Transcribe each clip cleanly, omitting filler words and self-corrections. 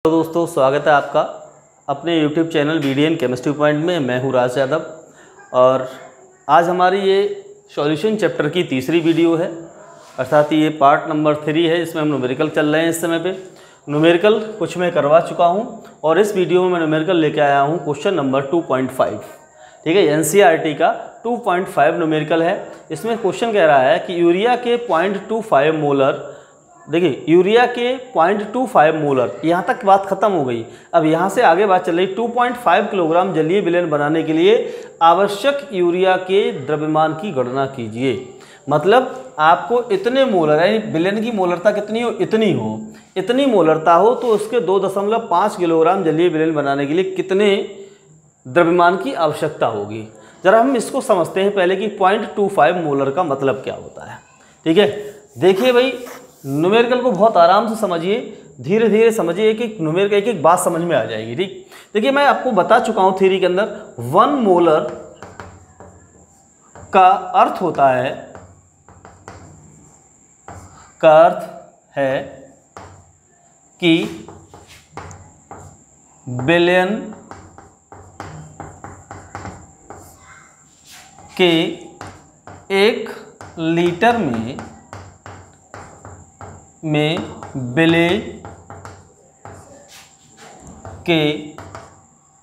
तो दोस्तों स्वागत है आपका अपने YouTube channel BDN chemistry point में। मैं हूँ राज यादव और आज हमारी ये सॉल्यूशन चैप्टर की तीसरी वीडियो है, अर्थात ये पार्ट नंबर 3 है। इसमें हम न्यूमेरिकल चल रहे हैं। इस समय पे न्यूमेरिकल कुछ मैं करवा चुका हूँ और इस वीडियो में मैं न्यूमेरिकल लेके आया हूँ क्वेश्चन नंबर 2.5। ठीक है, NCERT का 2.5 न्यूमेरिकल है। इसमें क्वेश्चन कह रहा है कि यूरिया के 0.25 मोलर, देखिए यूरिया के 0.25 मोलर, यहाँ तक बात खत्म हो गई। अब यहाँ से आगे बात चल रही 2.5 किलोग्राम जलीय विलयन बनाने के लिए आवश्यक यूरिया के द्रव्यमान की गणना कीजिए। मतलब आपको इतने मोलर, यानी विलयन की मोलरता कितनी हो, इतनी मोलरता हो तो उसके 2.5 किलोग्राम जलीय विलयन बनाने के लिए कितने द्रव्यमान की आवश्यकता होगी। जरा हम इसको समझते हैं पहले कि 0.25 मोलर का मतलब क्या होता है। ठीक है, देखिए भाई, न्यूमेरिकल को बहुत आराम से समझिए, धीरे धीरे समझिए कि न्यूमेरिकल एक एक बात समझ में आ जाएगी। ठीक, देखिए मैं आपको बता चुका हूं थ्योरी के अंदर 1 मोलर का अर्थ होता है, कि विलयन के 1 लीटर में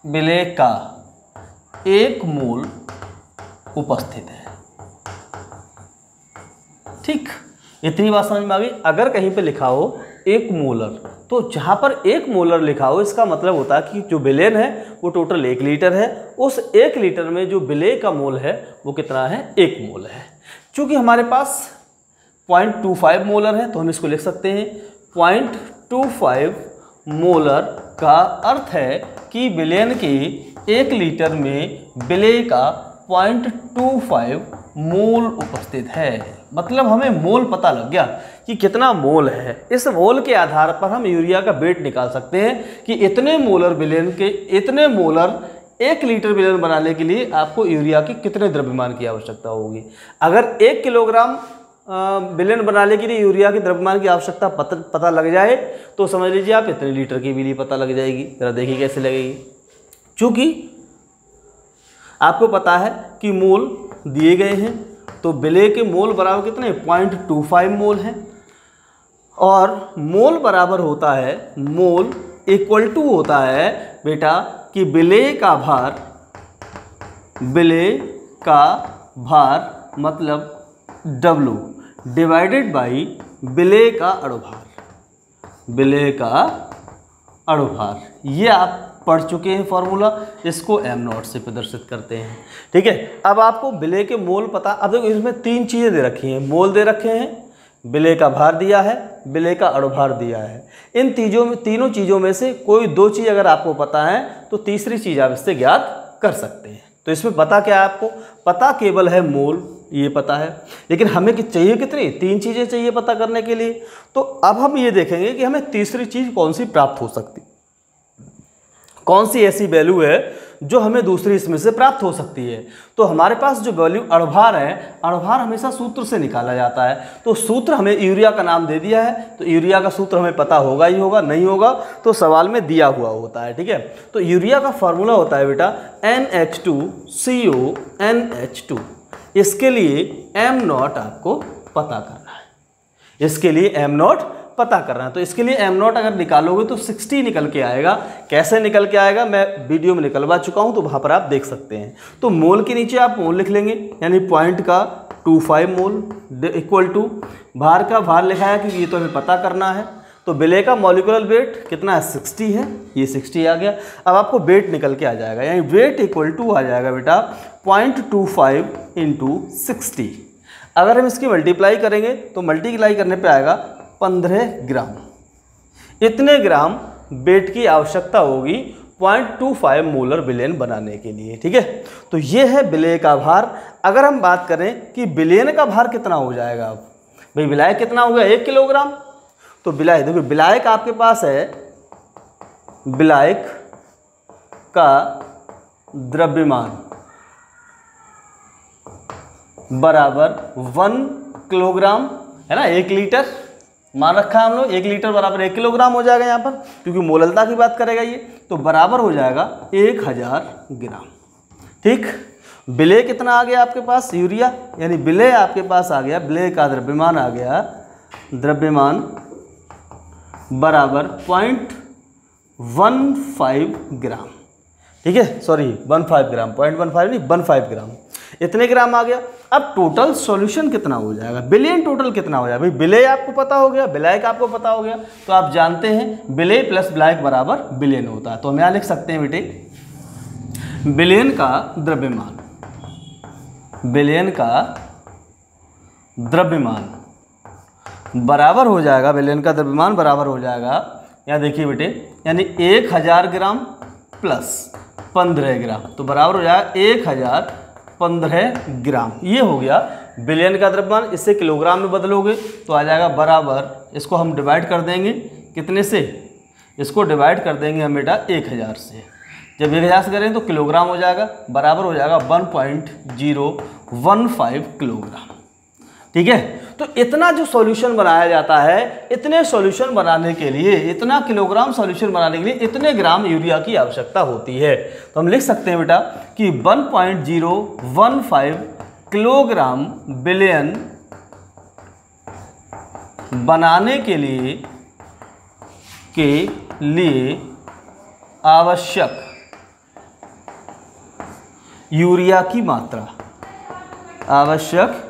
विलय का 1 मोल उपस्थित है। ठीक, इतनी बात समझ में आ गई। अगर कहीं पे लिखा हो 1 मोलर, तो जहाँ पर 1 मोलर लिखा हो इसका मतलब होता है कि जो विलयन है वो टोटल 1 लीटर है। उस 1 लीटर में जो विलय का मोल है वो कितना है, 1 मोल है। चूँकि हमारे पास 0.25 मोलर है तो हम इसको लिख सकते हैं 0.25 मोलर का अर्थ है कि विलयन के 1 लीटर में विलय का 0.25 मोल उपस्थित है। मतलब हमें मोल पता लग गया कि कितना मोल है। इस मोल के आधार पर हम यूरिया का वेट निकाल सकते हैं कि इतने मोलर विलयन के, इतने मोलर 1 लीटर विलयन बनाने के लिए आपको यूरिया के कितने द्रव्यमान की आवश्यकता होगी। अगर 1 किलोग्राम विलयन बनाने के लिए यूरिया के द्रव्यमान की आवश्यकता पता लग जाए तो समझ लीजिए आप इतने लीटर की बिजली पता लग जाएगी। जरा देखिए कैसे लगेगी। चूँकि आपको पता है कि मोल दिए गए हैं तो विलय के मोल बराबर कितने, 0.25 मोल हैं। और मोल बराबर होता है, मोल इक्वल टू होता है बेटा कि विलय का भार मतलब W डिवाइडेड बाई विलय का अणुभार। ये आप पढ़ चुके हैं फॉर्मूला, इसको m0 से प्रदर्शित करते हैं। ठीक है, अब आपको विलय के मोल पता। अब देखो इसमें 3 चीज़ें दे रखी हैं, मोल दे रखे हैं, विलय का भार दिया है, विलय का अणुभार दिया है। इन तीनों चीज़ों में से कोई 2 चीज़ अगर आपको पता है तो तीसरी चीज़ आप इससे ज्ञात कर सकते हैं। तो इसमें पता क्या है आपको, पता केवल है मोल, ये पता है, लेकिन हमें चाहिए कितनी, 3 चीज़ें चाहिए पता करने के लिए। तो अब हम ये देखेंगे कि हमें तीसरी चीज़ कौन सी प्राप्त हो सकती, कौन सी ऐसी वैल्यू है जो हमें दूसरी इसमें से प्राप्त हो सकती है। तो हमारे पास जो वैल्यू अणुभार है, अणुभार हमेशा सूत्र से निकाला जाता है। तो सूत्र हमें यूरिया का नाम दे दिया है तो यूरिया का सूत्र हमें पता होगा ही होगा, नहीं होगा तो सवाल में दिया हुआ होता है। ठीक है, तो यूरिया का फॉर्मूला होता है बेटा NH2CONH2। इसके लिए m0 आपको पता करना है, इसके लिए m0 पता करना है। तो इसके लिए m0 अगर निकालोगे तो 60 निकल के आएगा। कैसे निकल के आएगा मैं वीडियो में निकलवा चुका हूं, तो वहां पर आप देख सकते हैं। तो मोल के नीचे आप मोल लिख लेंगे, यानी 0.25 मोल इक्वल टू भार का भार लिखा है क्योंकि ये तो हमें पता करना है। तो विलय का मॉलिक्यूलर वेट कितना है, 60 है, ये 60 आ गया। अब आपको वेट निकल के आ जाएगा, यानी वेट इक्वल टू आ जाएगा बेटा 0.25 इंटू 60। अगर हम इसकी मल्टीप्लाई करेंगे तो मल्टीप्लाई करने पे आएगा 15 ग्राम। इतने ग्राम वेट की आवश्यकता होगी 0.25 मोलर विलयन बनाने के लिए। ठीक है, तो ये है विलय का भार। अगर हम बात करें कि विलयन का भार कितना हो जाएगा, अब भाई विलायक कितना हो गया, 1 किलोग्राम। तो विलायक, देखो विलायक आपके पास है, विलायक का द्रव्यमान बराबर 1 किलोग्राम है ना, 1 लीटर मान रखा है हम लोग 1 लीटर बराबर 1 किलोग्राम हो जाएगा यहाँ पर, क्योंकि मोललता की बात करेगा ये, तो बराबर हो जाएगा 1000 ग्राम। ठीक, विलेय कितना आ गया आपके पास, यूरिया, यानी विलेय आपके पास आ गया, विलेय का द्रव्यमान आ गया, द्रव्यमान बराबर 0.15 ग्राम। ठीक है, सॉरी 15 ग्राम, 0.15 नहीं 15 ग्राम, इतने ग्राम आ गया। अब टोटल सॉल्यूशन कितना हो जाएगा, बिलियन टोटल कितना हो जाएगा भाई, विलेय आपको पता हो गया, विलायक आपको पता हो गया, तो आप जानते हैं विलेय प्लस विलायक बराबर बिलियन होता है। तो हम यहाँ लिख सकते हैं बेटे, बिलियन का द्रव्यमान, बिलियन का द्रव्यमान बराबर हो जाएगा, बिलियन का द्रव्यमान बराबर हो जाएगा, यहाँ देखिए बेटे, यानी 1000 ग्राम प्लस 15 ग्राम, तो बराबर हो जाएगा 1015 ग्राम। ये हो गया बिलियन का द्रव्यमान। इससे किलोग्राम में बदलोगे तो आ जाएगा बराबर, इसको हम डिवाइड कर देंगे कितने से, इसको डिवाइड कर देंगे हम बेटा 1000 से। जब 1000 से करेंगे तो किलोग्राम हो जाएगा, बराबर हो जाएगा 1.015 किलोग्राम। ठीक है, तो इतना जो सॉल्यूशन बनाया जाता है, इतने सॉल्यूशन बनाने के लिए, इतना किलोग्राम सॉल्यूशन बनाने के लिए इतने ग्राम यूरिया की आवश्यकता होती है। तो हम लिख सकते हैं बेटा कि 1.015 किलोग्राम बिलियन बनाने के लिए आवश्यक यूरिया की मात्रा, आवश्यक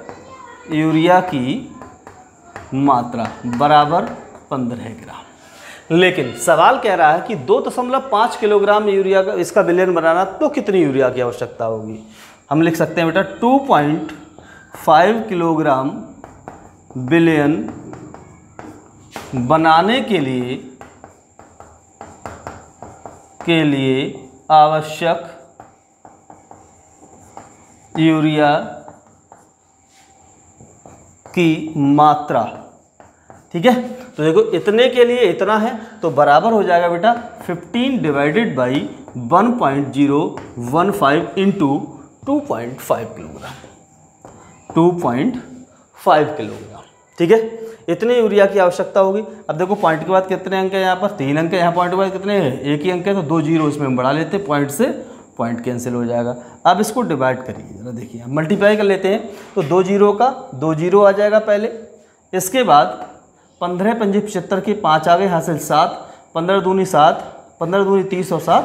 यूरिया की मात्रा बराबर 15 ग्राम। लेकिन सवाल कह रहा है कि 2.5 किलोग्राम यूरिया का, इसका बिलियन बनाना, तो कितनी यूरिया की आवश्यकता होगी। हम लिख सकते हैं बेटा 2.5 किलोग्राम बिलियन बनाने के लिए आवश्यक यूरिया की मात्रा। ठीक है, तो देखो इतने के लिए इतना है, तो बराबर हो जाएगा बेटा 15 divided by 1.015 into 2.5 kilogram, 2.5 kilogram. ठीक है, इतने यूरिया की आवश्यकता होगी। अब देखो पॉइंट के बाद कितने अंक है, यहाँ पर 3 अंक है, यहाँ पॉइंट के बाद कितने हैं, 1 ही अंक है, तो 2 जीरो इसमें हम बढ़ा लेते हैं, पॉइंट से पॉइंट कैंसिल हो जाएगा। अब इसको डिवाइड करिए जरा, देखिए हम मल्टीप्लाई कर लेते हैं, तो 2 जीरो का 2 जीरो आ जाएगा पहले, इसके बाद 15 पंजे 75 के 5 आ गए, यहाँ से 7, 15 दूनी 7, 15 दूनी 30 और 7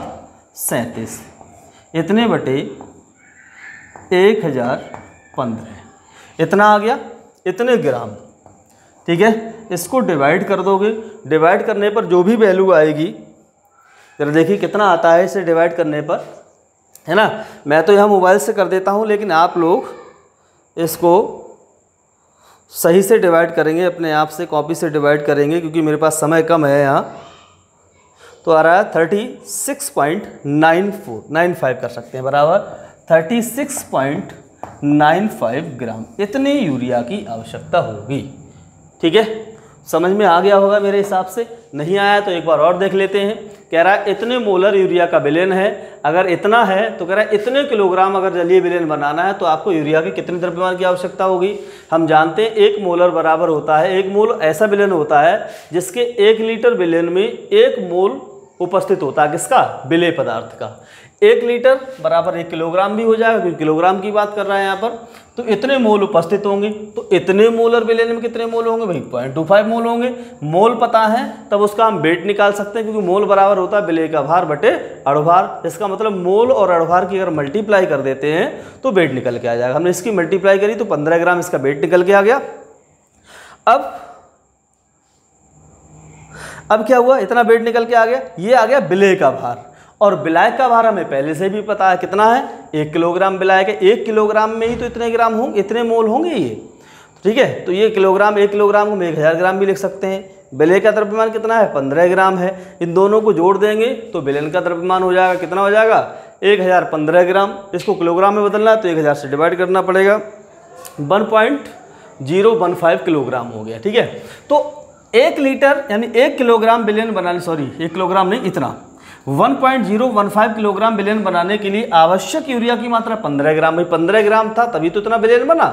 37, इतने बटे 1015, इतना आ गया, इतने ग्राम। ठीक है, इसको डिवाइड कर दोगे, डिवाइड करने पर जो भी वैल्यू आएगी, जरा देखिए कितना आता है इसे डिवाइड करने पर, है ना। मैं तो यहाँ मोबाइल से कर देता हूँ, लेकिन आप लोग इसको सही से डिवाइड करेंगे, अपने आप से कॉपी से डिवाइड करेंगे, क्योंकि मेरे पास समय कम है यहाँ। तो आ रहा है 36.95 कर सकते हैं, बराबर 36.95 ग्राम, इतनी यूरिया की आवश्यकता होगी। ठीक है, समझ में आ गया होगा मेरे हिसाब से, नहीं आया तो एक बार और देख लेते हैं। कह रहा है इतने मोलर यूरिया का विलयन है, अगर इतना है तो कह रहा है इतने किलोग्राम अगर जलीय विलयन बनाना है तो आपको यूरिया के कितने द्रव्यमान की आवश्यकता होगी। हम जानते हैं 1 मोलर बराबर होता है, 1 मोल ऐसा विलयन होता है जिसके 1 लीटर विलयन में 1 मोल उपस्थित होता है, किसका, विलेय पदार्थ का। 1 लीटर बराबर 1 किलोग्राम भी हो जाएगा, क्योंकि किलोग्राम की बात कर रहा है यहाँ पर। तो इतने मोल उपस्थित होंगे, तो इतने मोलर विलयन में कितने मोल होंगे भाई, 0.25 मोल होंगे। मोल पता है तब उसका हम वेट निकाल सकते हैं, क्योंकि मोल बराबर होता है विलेय का भार बटे अणुभार। इसका मतलब मोल और अणुभार की अगर मल्टीप्लाई कर देते हैं तो वेट निकल के आ जाएगा। हमने इसकी मल्टीप्लाई करी तो 15 ग्राम इसका वेट निकल के आ गया। अब क्या हुआ, इतना वेट निकल के आ गया, ये आ गया विलेय का भार। और विलायक का भार हमें पहले से भी पता है कितना है, 1 किलोग्राम विलायक है। 1 किलोग्राम में ही तो इतने ग्राम होंगे, इतने मोल होंगे ये। ठीक है, तो ये किलोग्राम, 1 किलोग्राम को हम 1000 ग्राम भी लिख सकते हैं। विलेय का द्रव्यमान कितना है, 15 ग्राम है। इन दोनों को जोड़ देंगे तो विलयन का द्रव्यमान हो जाएगा, कितना हो जाएगा, 1015 ग्राम। इसको किलोग्राम में बदलना है तो 1000 से डिवाइड करना पड़ेगा, 1.015 किलोग्राम हो गया। ठीक है, तो 1 लीटर यानी 1 किलोग्राम विलयन बनाने, सॉरी 1 किलोग्राम नहीं, इतना 1.015 किलोग्राम विलेन बनाने के लिए आवश्यक यूरिया की मात्रा 15 ग्राम। भाई 15 ग्राम था तभी तो इतना विलेन बना।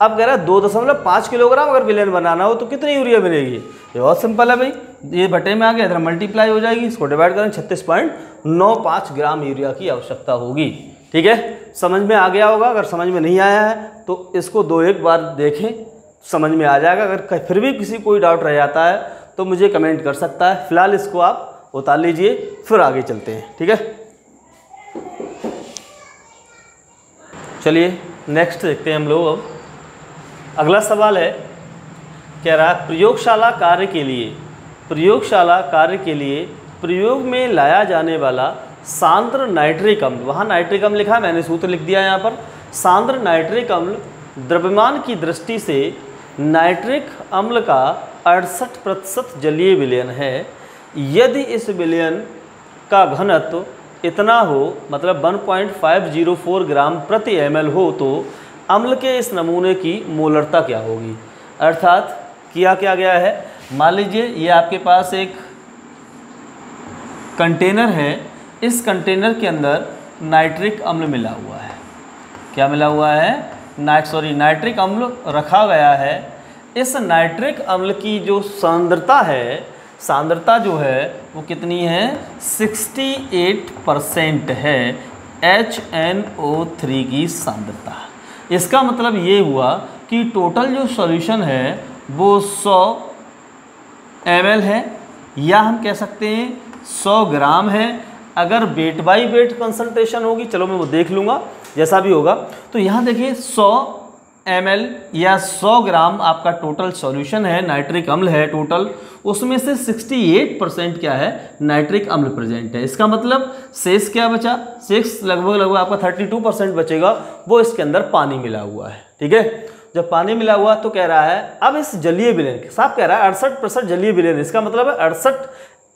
अब कह रहा है 2.5 किलोग्राम अगर विलेन बनाना हो तो कितनी यूरिया बनेगी? ये बहुत सिंपल है भाई, ये बटे में आ गया, इधर मल्टीप्लाई हो जाएगी, इसको डिवाइड करें 36.95 ग्राम यूरिया की आवश्यकता होगी। ठीक है, समझ में आ गया होगा। अगर समझ में नहीं आया है तो इसको 2-1 बार देखें, समझ में आ जाएगा। अगर फिर भी किसी कोई डाउट रह जाता है तो मुझे कमेंट कर सकता है। फिलहाल इसको आप उतार लीजिए, फिर आगे चलते हैं। ठीक है, चलिए नेक्स्ट देखते हैं हम लोग। अब अगला सवाल है, कह रहा है प्रयोगशाला कार्य के लिए प्रयोग में लाया जाने वाला सांद्र नाइट्रिक अम्ल, वहाँ नाइट्रिक अम्ल लिखा है, मैंने सूत्र लिख दिया यहाँ पर। सांद्र नाइट्रिक अम्ल द्रव्यमान की दृष्टि से नाइट्रिक अम्ल का 68% जलीय विलयन है। यदि इस विलयन का घनत्व इतना हो, मतलब 1.504 ग्राम प्रति ml हो, तो अम्ल के इस नमूने की मोलरता क्या होगी? अर्थात किया क्या गया है, मान लीजिए ये आपके पास एक कंटेनर है, इस कंटेनर के अंदर नाइट्रिक अम्ल मिला हुआ है। क्या मिला हुआ है? नाइट्रिक अम्ल रखा गया है। इस नाइट्रिक अम्ल की जो सांद्रता जो है वो कितनी है? 68% है HNO3 की सांद्रता। इसका मतलब ये हुआ कि टोटल जो सॉल्यूशन है वो 100 ml है, या हम कह सकते हैं 100 ग्राम है। अगर वेट बाई वेट कंसंट्रेशन होगी, चलो मैं वो देख लूँगा जैसा भी होगा। तो यहाँ देखिए 100 ml या 100 ग्राम आपका टोटल सॉल्यूशन है, नाइट्रिक अम्ल है टोटल, उसमें से 68% क्या है? नाइट्रिक अम्ल प्रेजेंट है। इसका मतलब शेष क्या बचा? शेष लगभग आपका 32% बचेगा, वो इसके अंदर पानी मिला हुआ है। ठीक है, जब पानी मिला हुआ तो कह रहा है अब इस जलीय विलयन के साथ, कह रहा है 68% जलीय विलयन, इसका मतलब है 68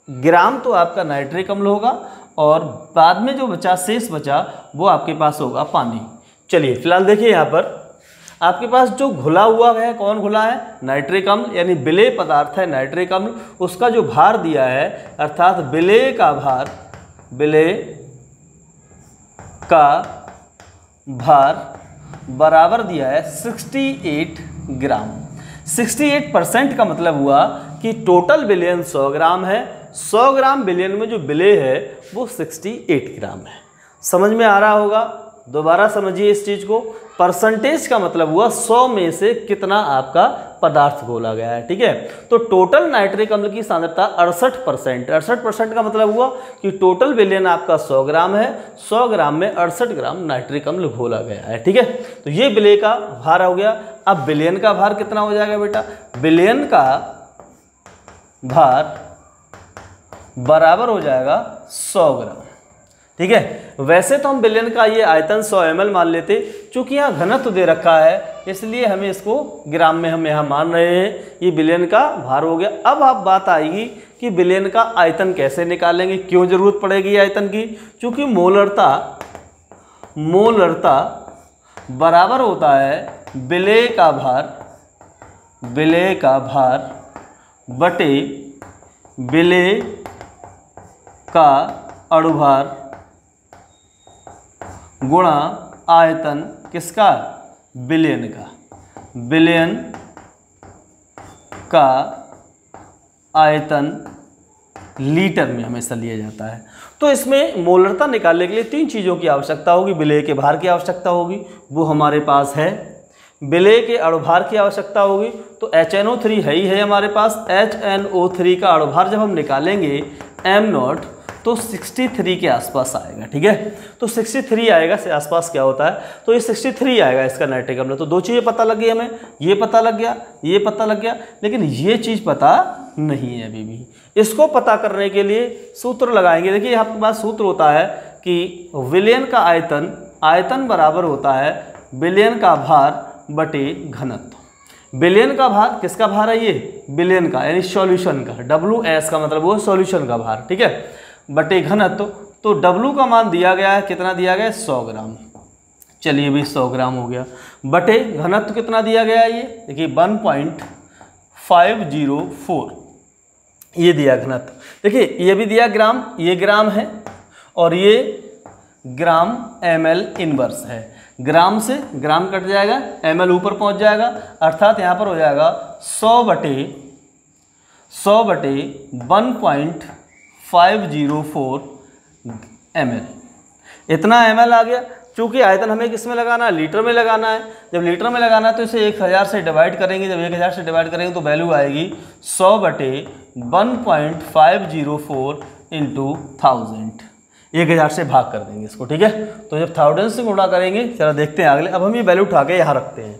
ग्राम तो आपका नाइट्रिक अम्ल होगा और बाद में जो बचा, शेष बचा, वो आपके पास होगा पानी। चलिए फिलहाल देखिए यहाँ पर आपके पास जो घुला हुआ है, कौन घुला है? नाइट्रिक अम्ल, यानी विलेय पदार्थ है नाइट्रिक अम्ल। उसका जो भार दिया है, अर्थात विलेय का भार बराबर दिया है 68 ग्राम। 68% का मतलब हुआ कि टोटल विलयन 100 ग्राम है, 100 ग्राम विलयन में जो विलेय है वो 68 ग्राम है। समझ में आ रहा होगा? दोबारा समझिए इस चीज़ को। परसेंटेज का मतलब हुआ 100 में से कितना आपका पदार्थ घोला गया है। ठीक है, तो टोटल नाइट्रिक अम्ल की सांद्रता 68%। 68% का मतलब हुआ कि टोटल विलयन आपका 100 ग्राम है, 100 ग्राम में 68 ग्राम नाइट्रिक अम्ल घोला गया है। ठीक है, तो ये विलेय का भार हो गया। अब विलयन का भार कितना हो जाएगा बेटा? विलयन का भार बराबर हो जाएगा 100 ग्राम। ठीक है, वैसे तो हम विलयन का ये आयतन 100 ml मान लेते, चूंकि यहाँ घनत्व दे रखा है इसलिए हमें इसको ग्राम में हम यहाँ मान रहे हैं। ये विलयन का भार हो गया। अब आप बात आएगी कि विलयन का आयतन कैसे निकालेंगे, क्यों जरूरत पड़ेगी आयतन की? चूंकि मोलरता बराबर होता है विलेय का भार बटे विलेय का अणुभार गुणा आयतन किसका? विलयन का। विलयन का आयतन लीटर में हमेशा लिया जाता है। तो इसमें मोलरता निकालने के लिए 3 चीज़ों की आवश्यकता होगी। विलेय के भार की आवश्यकता होगी, वो हमारे पास है। विलेय के अणुभार की आवश्यकता होगी, तो HNO3 है ही है हमारे पास। HNO3 का अणुभार जब हम निकालेंगे m0 तो 63 के आसपास आएगा। ठीक है, तो 63 आएगा से आसपास क्या होता है, तो ये 63 आएगा इसका नाइट्रिक अम्ल। तो 2 चीज़ें पता लग गई हमें, ये पता लग गया, ये पता लग गया, लेकिन ये चीज़ पता नहीं है अभी भी। इसको पता करने के लिए सूत्र लगाएंगे। देखिए आपके पास सूत्र होता है कि विलयन का आयतन बराबर होता है विलयन का भार बटे घनत्व। विलयन का भार किसका भार है? ये विलयन का, यानी सॉल्यूशन का। WS का मतलब वो सॉल्यूशन का भार। ठीक है, बटे घनत्व। तो W का मान दिया गया है, कितना दिया गया है? 100 ग्राम। चलिए भी 100 ग्राम हो गया, बटे घनत्व कितना दिया गया है? ये देखिए 1.504 ये दिया घनत्व। देखिए ये भी दिया ग्राम, ये ग्राम है, और ये ग्राम ml इनवर्स है। ग्राम से ग्राम कट जाएगा, ml ऊपर पहुंच जाएगा, अर्थात यहाँ पर हो जाएगा 100 बटे 1.504 ml। इतना ml आ गया। चूँकि आयतन हमें किस में लगाना है, लीटर में लगाना है। जब लीटर में लगाना है तो इसे 1000 से डिवाइड करेंगे। जब 1000 से डिवाइड करेंगे तो वैल्यू आएगी 100 बटे 1.504 इंटू 1000। 1000 से भाग कर देंगे इसको, ठीक है। तो जब 1000 से गुणा करेंगे, चलो देखते हैं अगले। अब हम ये वैल्यू उठा के यहाँ रखते हैं।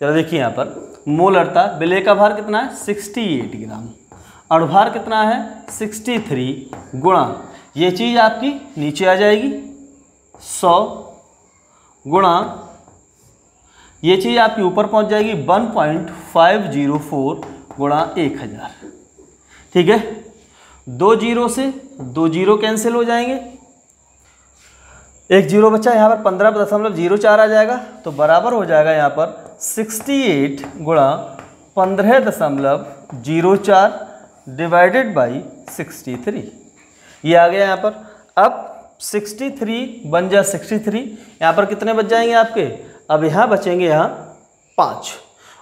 चलो देखिए यहाँ पर मोलरता, विलेय का भार कितना है 68 ग्राम, अणुभार कितना है 63 गुणा ये चीज़ आपकी नीचे आ जाएगी 100 गुणा ये चीज़ आपकी ऊपर पहुंच जाएगी 1.504 गुणा 1000, ठीक है। 2 जीरो से 2 जीरो कैंसिल हो जाएंगे, 1 जीरो बचा, यहाँ पर 15.04 आ जाएगा, तो बराबर हो जाएगा यहाँ पर 68 गुणा 15.04 डिवाइडेड बाई 63। ये आ गया यहाँ पर। अब 63 बन जा 63, यहाँ पर कितने बच जाएंगे आपके, अब यहाँ बचेंगे यहाँ 5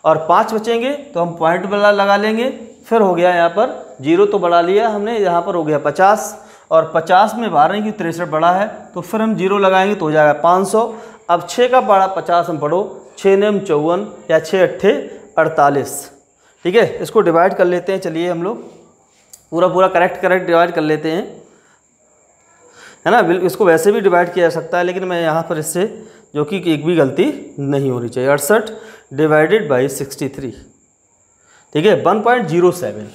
और 5 बचेंगे तो हम पॉइंट वाला लगा लेंगे। फिर हो गया यहाँ पर जीरो तो बढ़ा लिया हमने, यहाँ पर हो गया 50 और 50 में 12 की 63 बड़ा है तो फिर हम जीरो लगाएंगे तो हो जाएगा 500। अब 6 का बड़ा 50 हम पढ़ो, 6 नेम 54 या 6 अट्ठे 48, ठीक है। इसको डिवाइड कर लेते हैं। चलिए हम लोग पूरा करेक्ट डिवाइड कर लेते हैं, है ना। इसको वैसे भी डिवाइड किया जा सकता है, लेकिन मैं यहाँ पर इससे जो कि एक भी गलती नहीं होनी चाहिए। 68 डिवाइडेड बाई 63, ठीक है। 1.07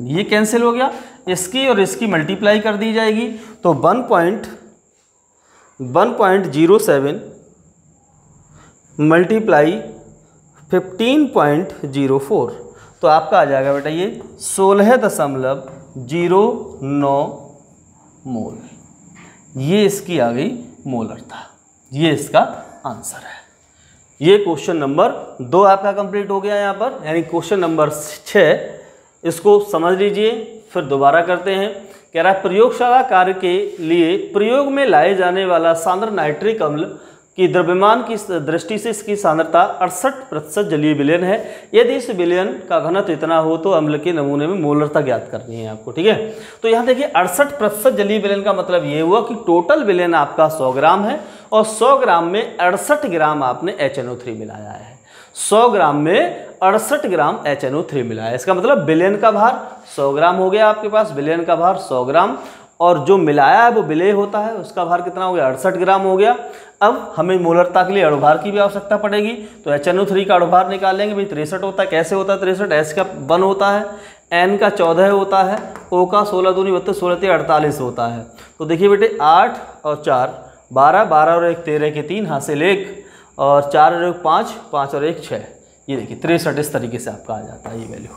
ये कैंसिल हो गया। इसकी और इसकी मल्टीप्लाई कर दी जाएगी तो 1.07 मल्टीप्लाई 15.04 तो आपका आ जाएगा बेटा ये 16.09 मोल। ये इसकी आ गई मोलरता, ये इसका आंसर है। ये क्वेश्चन नंबर 2 आपका कंप्लीट हो गया यहाँ पर, यानी क्वेश्चन नंबर 6। इसको समझ लीजिए, फिर दोबारा करते हैं। कह रहा है प्रयोगशाला कार्य के लिए प्रयोग में लाए जाने वाला सांद्र नाइट्रिक अम्ल की द्रव्यमान की दृष्टि से इसकी सांद्रता 68% जलीय विलयन है। यदि इस विलयन का घनत्व इतना हो तो अम्ल के नमूने में मोलरता ज्ञात करनी है आपको, ठीक है। तो यहाँ देखिए 68% जलीय विलयन का मतलब ये हुआ कि टोटल विलयन आपका 100 ग्राम है और 100 ग्राम में 68 ग्राम आपने HNO3 मिलाया है। 100 ग्राम में 68 ग्राम HNO3 मिलाया है, इसका मतलब विलयन का भार 100 ग्राम हो गया आपके पास। विलयन का भार 100 ग्राम और जो मिलाया है वो विलेय होता है, उसका भार कितना हो गया 68 ग्राम हो गया। अब हमें मोलरता के लिए अणुभार की भी आवश्यकता पड़ेगी, तो HNO3 का अणुभार निकालेंगे। भाई 63 होता है, कैसे होता है 63? S का 1 होता है, N का 14 होता है, O का 16 दूनी 32, 16 3 48 होता है। तो देखिए बेटे 8 और 4 12, 12 और 1 13 के 3 हासिल 1 और 4 और 1 5, 5 और 1 6। ये देखिए 63 इस तरीके से आपका आ जाता है ये वैल्यू,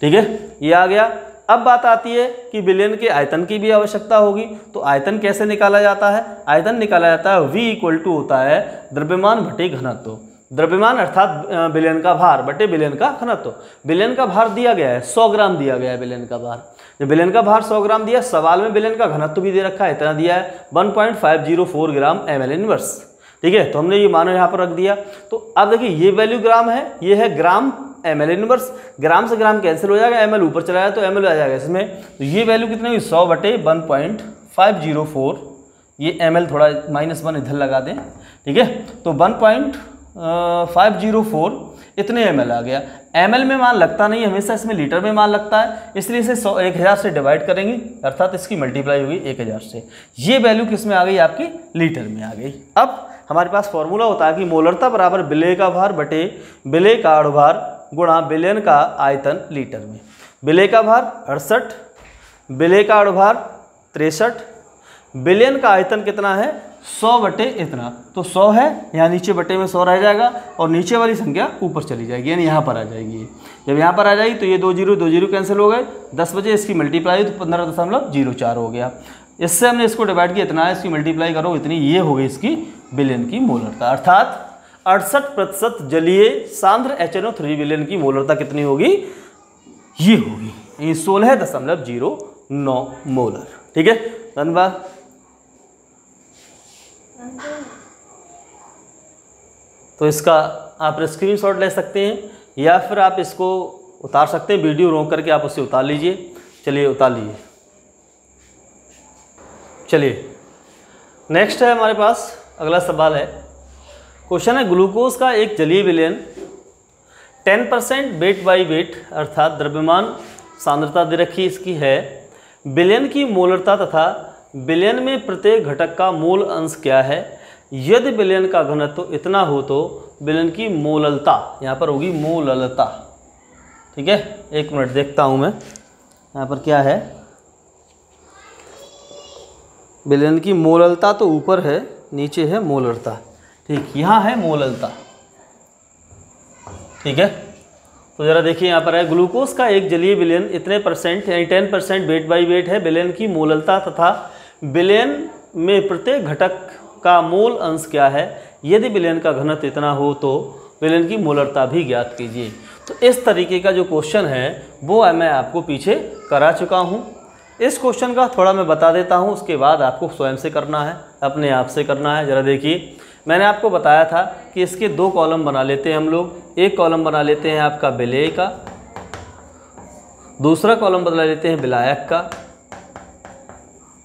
ठीक है। ये आ गया। अब बात आती है कि विलयन के आयतन की भी आवश्यकता होगी, तो आयतन कैसे निकाला जाता है? आयतन निकाला जाता है V = होता है द्रव्यमान बटे घनत्व। द्रव्यमान अर्थात विलयन का भार बटे विलयन का घनत्व। विलयन का भार दिया गया है 100 ग्राम दिया गया है विलयन का भार। जब विलयन का भार 100 ग्राम दिया, सवाल में विलयन का घनत्व भी दे रखा है, इतना दिया है 1.504 ग्राम ml इनवर्स, ठीक है। तो हमने ये मान यहाँ पर रख दिया। तो अब देखिए ये वैल्यू ग्राम है, ये है ग्राम ml इनवर्स। ग्राम से ग्राम कैंसिल हो जाएगा, ml ऊपर चला जाए तो ml आ जाएगा इसमें। तो ये वैल्यू कितनी हुई 100 बटे 1.504। ये ml थोड़ा -1 इधर लगा दें, ठीक है। तो 1.504 इतने ml आ गया। ml में मान लगता नहीं, हमेशा इसमें लीटर में मान लगता है, इसलिए इसे 1000 से डिवाइड करेंगे, अर्थात इसकी मल्टीप्लाई होगी 1000 से। ये वैल्यू किस में आ गई आपकी? लीटर में आ गई। अब हमारे पास फॉर्मूला होता है कि मोलरता बराबर विलेय का भार बटे विलेय का अणुभार गुणा विलयन का आयतन लीटर में। विलेय का भार 68, विलेय का अणुभार 63, विलयन का आयतन कितना है 100 बटे इतना, तो 100 है, यहाँ नीचे बटे में 100 रह जाएगा और नीचे वाली संख्या ऊपर चली जाएगी, यानी यहाँ पर आ जाएगी। जब यहाँ पर आ जाएगी तो ये 2 जीरो कैंसिल हो गए। 10 बजे इसकी मल्टीप्लाई तो 15.04 हो गया। इससे हमने इसको डिवाइड किया, इतना है, इसकी मल्टीप्लाई करो इतनी, ये हो गई इसकी विलयन की मोलरता। अर्थात 68% जलीय सांद्र HNO3 विलयन की मोलरता कितनी होगी? ये होगी 16.09 मोलर। ठीक है, धन्यवाद। तो इसका आप स्क्रीनशॉट ले सकते हैं या फिर आप इसको उतार सकते हैं, वीडियो रोक करके आप उसे उतार लीजिए। चलिए उतार लीजिए। चलिए नेक्स्ट है हमारे पास अगला सवाल है, क्वेश्चन है ग्लूकोज का एक जलीय विलयन 10% वेट बाई वेट अर्थात द्रव्यमान सांद्रता दे रखी इसकी है, विलयन की मोलरता तथा विलयन में प्रत्येक घटक का मोल अंश क्या है, यदि विलयन का घनत्व इतना हो तो विलयन की मोललता, यहाँ पर होगी मोललता। ठीक है, एक मिनट देखता हूँ मैं यहाँ पर क्या है। विलयन की मोललता तो ऊपर है, नीचे है मोलरता। ठीक, यहाँ है मोललता। ठीक है, तो ज़रा देखिए यहाँ पर है ग्लूकोज का एक जलीय विलयन इतने परसेंट यानी 10% वेट बाई वेट है, विलयन की मोललता तथा विलयन में प्रत्येक घटक का मोल अंश क्या है, यदि विलयन का घनत्व इतना हो तो विलयन की मोलरता भी ज्ञात कीजिए। तो इस तरीके का जो क्वेश्चन है वो मैं आपको पीछे करा चुका हूँ। इस क्वेश्चन का थोड़ा मैं बता देता हूँ, उसके बाद आपको स्वयं से करना है, अपने आप से करना है। ज़रा देखिए, मैंने आपको बताया था कि इसके दो कॉलम बना लेते हैं हम लोग। एक कॉलम बना लेते हैं आपका विलेय का, दूसरा कॉलम बना लेते हैं विलायक का,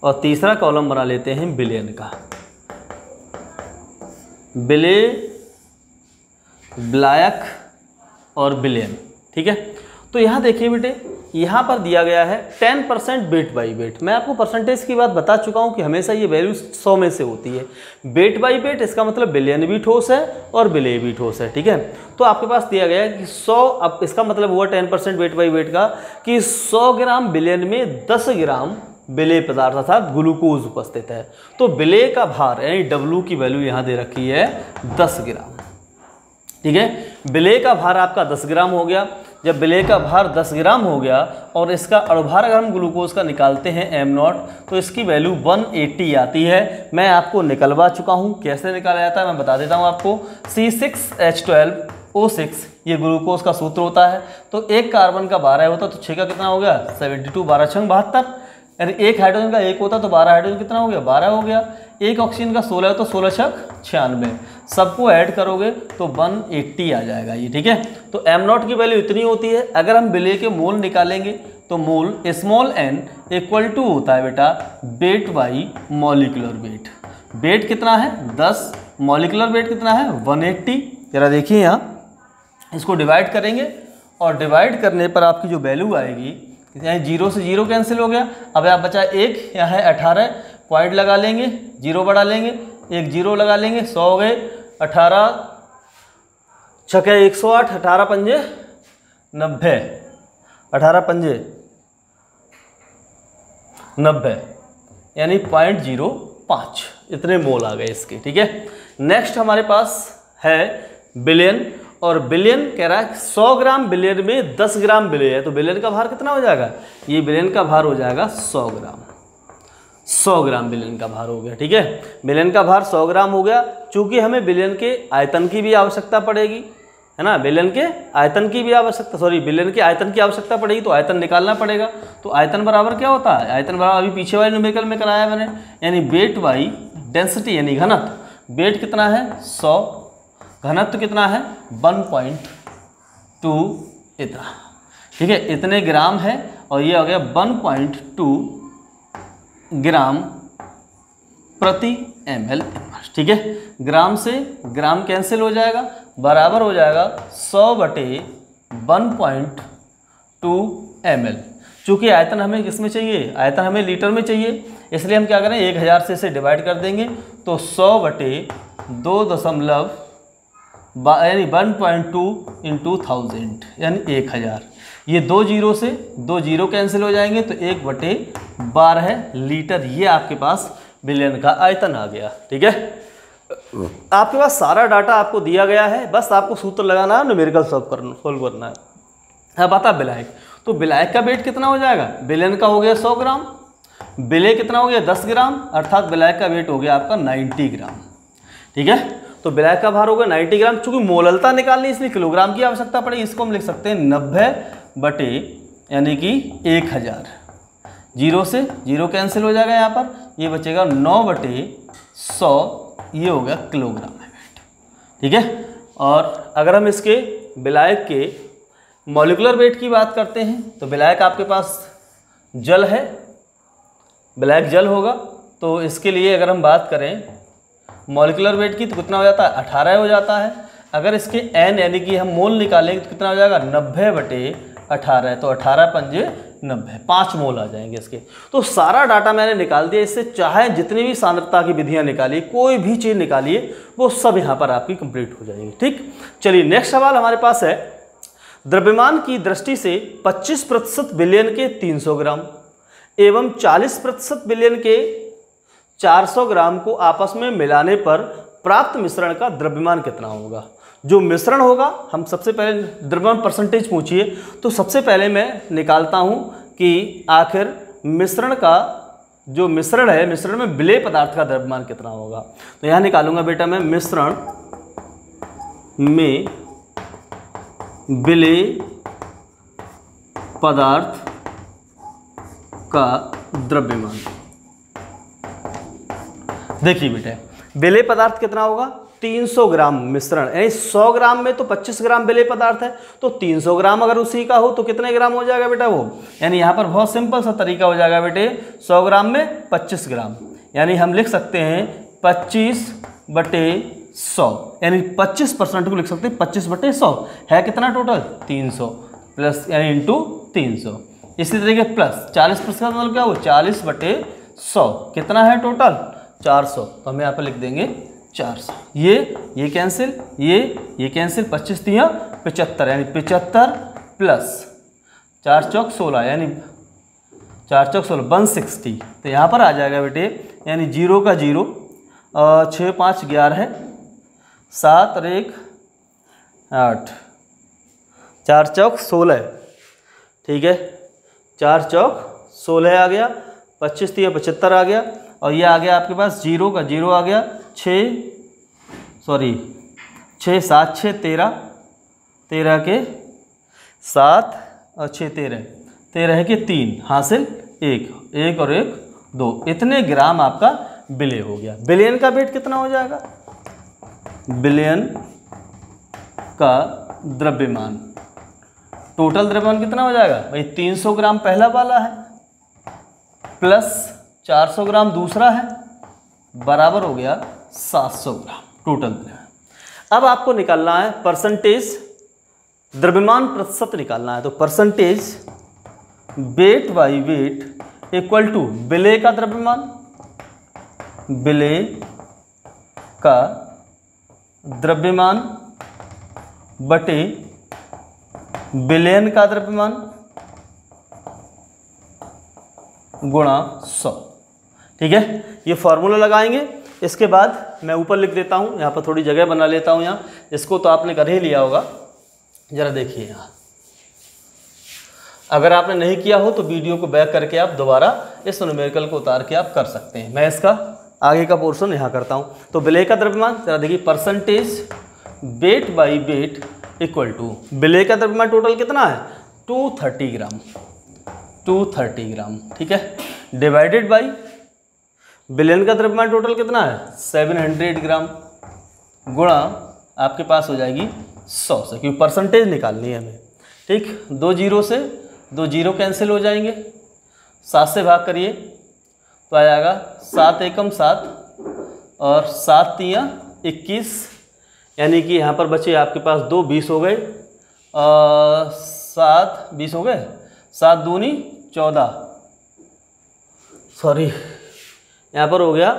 और तीसरा कॉलम बना लेते हैं विलयन का। विलेय, विलायक और विलयन। ठीक है, तो यहाँ देखिए बेटे, यहाँ पर दिया गया है 10% वेट बाई वेट। मैं आपको परसेंटेज की बात बता चुका हूँ कि हमेशा ये वैल्यू 100 में से होती है। वेट बाई वेट इसका मतलब विलयन भी ठोस है और विलेय भी ठोस है। ठीक है, तो आपके पास दिया गया है कि 100, अब इसका मतलब हुआ 10% वेट बाई वेट का कि 100 ग्राम विलयन में 10 ग्राम विलेय पदार्थ अर्थात ग्लूकोज उपस्थित है। तो विलेय का भार यानी W की वैल्यू यहाँ दे रखी है 10 ग्राम। ठीक है, विलेय का भार आपका 10 ग्राम हो गया। जब विलेय का भार 10 ग्राम हो गया और इसका अणुभार अगर हम ग्लूकोज का निकालते हैं m0 तो इसकी वैल्यू 180 आती है। मैं आपको निकलवा चुका हूँ, कैसे निकाला जाता है मैं बता देता हूँ आपको। C6H12O6 ये ग्लूकोज का सूत्र होता है। तो एक कार्बन का 12 होता तो 6 का कितना हो गया 72, 12 6 72, यानी एक हाइड्रोजन का 1 होता तो 12 हाइड्रोजन कितना हो गया 12 हो गया। एक ऑक्सीजन का 16 है तो 16 6 96, सबको ऐड करोगे तो 180 आ जाएगा ये। ठीक है, तो m0 की वैल्यू इतनी होती है। अगर हम विलेय के मोल निकालेंगे तो mole small n equal to होता है बेटा weight by molecular weight. Weight कितना है 10, मॉलिक्यूलर वेट कितना है 180। जरा देखिए यहाँ इसको डिवाइड करेंगे और डिवाइड करने पर आपकी जो वैल्यू आएगी, यहाँ 0 से 0 कैंसिल हो गया। अब यहाँ बचा 1, यहाँ है 18, पॉइंट लगा लेंगे, 0 बढ़ा लेंगे, एक 0 लगा लेंगे, 100 हो गए, 18 छके 108, 18 पंजे 90, 18 पंजे 90 यानी 0.05 इतने मोल आ गए इसके। ठीक है, नेक्स्ट हमारे पास है विलयन, और विलयन कह रहा है 100 ग्राम विलयन में 10 ग्राम विलेय है, तो विलयन का भार कितना हो जाएगा, ये विलयन का भार हो जाएगा 100 ग्राम। 100 ग्राम विलयन का भार हो गया। ठीक है, विलयन का भार 100 ग्राम हो गया। चूंकि हमें विलयन के आयतन की भी आवश्यकता पड़ेगी, है ना, विलयन के आयतन की भी आवश्यकता, विलयन के आयतन की आवश्यकता पड़ेगी, तो आयतन निकालना पड़ेगा। तो आयतन बराबर क्या होता है, आयतन बराबर अभी पीछे वाले न्यूमेरिकल में कराया मैंने, यानी वेट बाई डेंसिटी यानी घनत्व। वेट कितना है 100, घनत्व कितना है 1.2 इतना। ठीक है, इतने ग्राम है और ये हो गया 1.2 ग्राम प्रति ml। ठीक है, ग्राम से ग्राम कैंसिल हो जाएगा, बराबर हो जाएगा 100/1.2 ml। चूँकि आयतन हमें किस में चाहिए, आयतन हमें लीटर में चाहिए, इसलिए हम क्या करें 1000 से इसे डिवाइड कर देंगे, तो 100/2 यानी 1.2 इंटू 1000 यानी 1000। ये 2 जीरो से 2 जीरो कैंसिल हो जाएंगे तो 1/12 लीटर ये आपके पास विलयन का आयतन आ गया। ठीक है, आपके पास सारा डाटा आपको दिया गया है, बस आपको सूत्र लगाना है, न्यूमेरिकल सोल्व करना है। अब आता विलायक, तो विलायक का वेट कितना हो जाएगा, विलयन का हो गया 100 ग्राम, विलेय कितना हो गया 10 ग्राम, अर्थात विलायक का वेट हो गया आपका 90 ग्राम। ठीक है, तो विलायक का भार होगा 90 ग्राम। चूंकि मोललता निकालनी इसलिए किलोग्राम की आवश्यकता पड़ेगी, इसको हम लिख सकते हैं 90 बटे यानी कि 1000, जीरो से जीरो कैंसिल हो जाएगा यहाँ पर, ये बचेगा 9/100, ये हो गया किलोग्राम है वेट। ठीक है, और अगर हम इसके विलायक के मॉलिक्यूलर वेट की बात करते हैं तो विलायक आपके पास जल है, विलायक जल होगा, तो इसके लिए अगर हम बात करें मॉलिक्यूलर वेट की तो कितना हो जाता है, 18 हो जाता है। अगर इसके n यानी कि हम मोल निकालेंगे तो कितना हो जाएगा, 90/18, तो 18 पंजे 90, 5 मोल आ जाएंगे इसके। तो सारा डाटा मैंने निकाल दिया। इससे चाहे जितनी भी सांद्रता की विधियां निकालिए, कोई भी चीज़ निकालिए, वो सब यहाँ पर आपकी कंप्लीट हो जाएगी। ठीक, चलिए नेक्स्ट सवाल हमारे पास है, द्रव्यमान की दृष्टि से 25% विलयन के 300 ग्राम एवं 40% विलयन के 400 ग्राम को आपस में मिलाने पर प्राप्त मिश्रण का द्रव्यमान कितना होगा। जो मिश्रण होगा, हम सबसे पहले द्रव्यमान परसेंटेज पूछिए, तो सबसे पहले मैं निकालता हूं कि आखिर मिश्रण का जो मिश्रण है, मिश्रण में विलेय पदार्थ का द्रव्यमान कितना होगा। तो यहां निकालूंगा बेटा मैं मिश्रण में विलेय पदार्थ का द्रव्यमान। देखिए बेटा, विलेय पदार्थ कितना होगा, 300 ग्राम मिश्रण, यानी 100 ग्राम में तो 25 ग्राम विलेय पदार्थ है, तो 300 ग्राम अगर उसी का हो तो कितने ग्राम हो जाएगा बेटा वो, यानी यहाँ पर बहुत सिंपल सा तरीका हो जाएगा बेटे, 100 ग्राम में 25 ग्राम, यानी हम लिख सकते हैं 25/100, यानी 25% को लिख सकते हैं 25/100, है कितना टोटल 300 प्लस यानी इंटू 300। इसी तरीके प्लस 40% का मतलब क्या हो, 40/100 कितना है टोटल 400, तो हम यहाँ पर लिख देंगे 400। ये कैंसिल, ये कैंसिल, 25 तिया 75, यानी 75 प्लस 4 चौक 16, यानी 4 चौक 16 160। तो यहाँ पर आ जाएगा बेटे, यानी 0 का 0, 6 5 11 है, 7 और 1 8, 4 चौक 16, ठीक है, 4 चौक 16 आ गया, 25 तिया 75 आ गया, और ये आ गया आपके पास 0 का 0 आ गया, 6 7 6 13, 13 के 7 और 6 13 के 3 हासिल 1 और 1 2, इतने ग्राम आपका विलेय हो गया। विलयन का वेट कितना हो जाएगा, विलयन का द्रव्यमान, टोटल द्रव्यमान कितना हो जाएगा भाई, 300 ग्राम पहला वाला है प्लस 400 ग्राम दूसरा है, बराबर हो गया 700 ग्राम टोटल द्रव्यमान। अब आपको निकालना है परसेंटेज, द्रव्यमान प्रतिशत निकालना है, तो percentage weight by weight equal to विलेय का द्रव्यमान, विलेय का द्रव्यमान बटे विलयन का द्रव्यमान गुणा 100। ठीक है, ये फॉर्मूला लगाएंगे। इसके बाद मैं ऊपर लिख देता हूँ, यहाँ पर थोड़ी जगह बना लेता हूँ, यहाँ इसको तो आपने कर ही लिया होगा, जरा देखिए यहाँ, अगर आपने नहीं किया हो तो वीडियो को बैक करके आप दोबारा इस न्यूमेरिकल को उतार के आप कर सकते हैं। मैं इसका आगे का पोर्शन यहाँ करता हूँ। तो विलेय का द्रव्यमान जरा देखिए, percentage weight by weight equal to विलेय का द्रव्यमान टोटल कितना है 230 ग्राम, 230 ग्राम, ठीक है, डिवाइडेड बाई विलयन का द्रव्यमान टोटल कितना है 700 ग्राम, गुणा आपके पास हो जाएगी 100 से, क्योंकि परसेंटेज निकालनी है हमें। ठीक, 2 जीरो से 2 जीरो कैंसिल हो जाएंगे, 7 से भाग करिए तो आ जाएगा 7 एकम 7 और 7 तिया 21, यानी कि यहाँ पर बचे आपके पास 2 20 हो गए, 7 20 हो गए, 7 दूनी 14, सॉरी यहाँ पर हो गया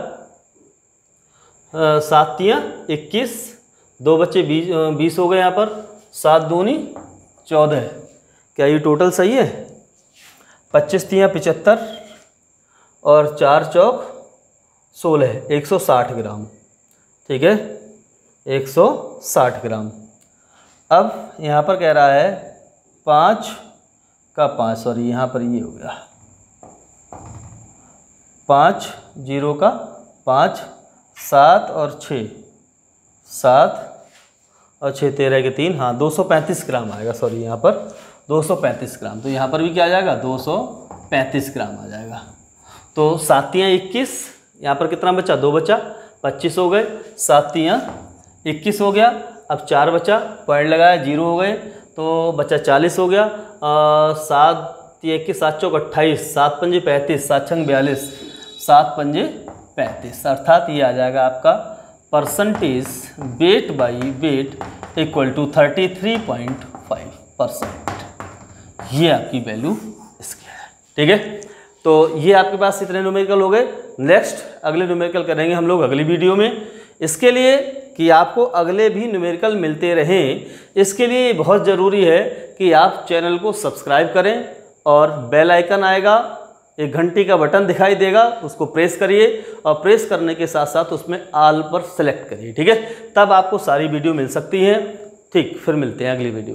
7 तिया 21, 2 बच्चे 20 हो गए, यहाँ पर 7 दूनी 14, क्या ये टोटल सही है, 25 तिया 75 और 4 चौक 16, 160 ग्राम, ठीक है, 160 ग्राम। अब यहाँ पर कह रहा है 5 का 5, सॉरी यहाँ पर ये हो गया 5 जीरो का 5, 7 और 6, 7 और 6 13 के 3, हाँ 235 ग्राम आएगा, सॉरी यहाँ पर 235 ग्राम, तो यहाँ पर भी क्या आ जाएगा 35 ग्राम आ जाएगा। तो 7 तियाँ 21, यहाँ पर कितना बचा, 2 बचा, 25 हो गए, 7 तियाँ 21 हो गया। अब 4 बचा, पॉइंट लगाया, 0 हो गए, तो बचा 40 हो गया। 7 तियाँ 21, 7 चौक 28, 7 पंजे 35, 7 छंग 42, 7 पंजे 35, अर्थात ये आ जाएगा आपका percentage weight by weight equal to 33.5%। ये आपकी वैल्यू इसकी है। ठीक है, तो ये आपके पास इतने न्यूमेरिकल हो गए। नेक्स्ट अगले न्यूमेरिकल करेंगे हम लोग अगली वीडियो में। इसके लिए कि आपको अगले भी न्यूमेरिकल मिलते रहें, इसके लिए बहुत ज़रूरी है कि आप चैनल को सब्सक्राइब करें और बेल आइकन आएगा, एक घंटी का बटन दिखाई देगा, उसको प्रेस करिए और प्रेस करने के साथ साथ उसमें ऑल पर सेलेक्ट करिए। ठीक है, तब आपको सारी वीडियो मिल सकती हैं। ठीक, फिर मिलते हैं अगली वीडियो में।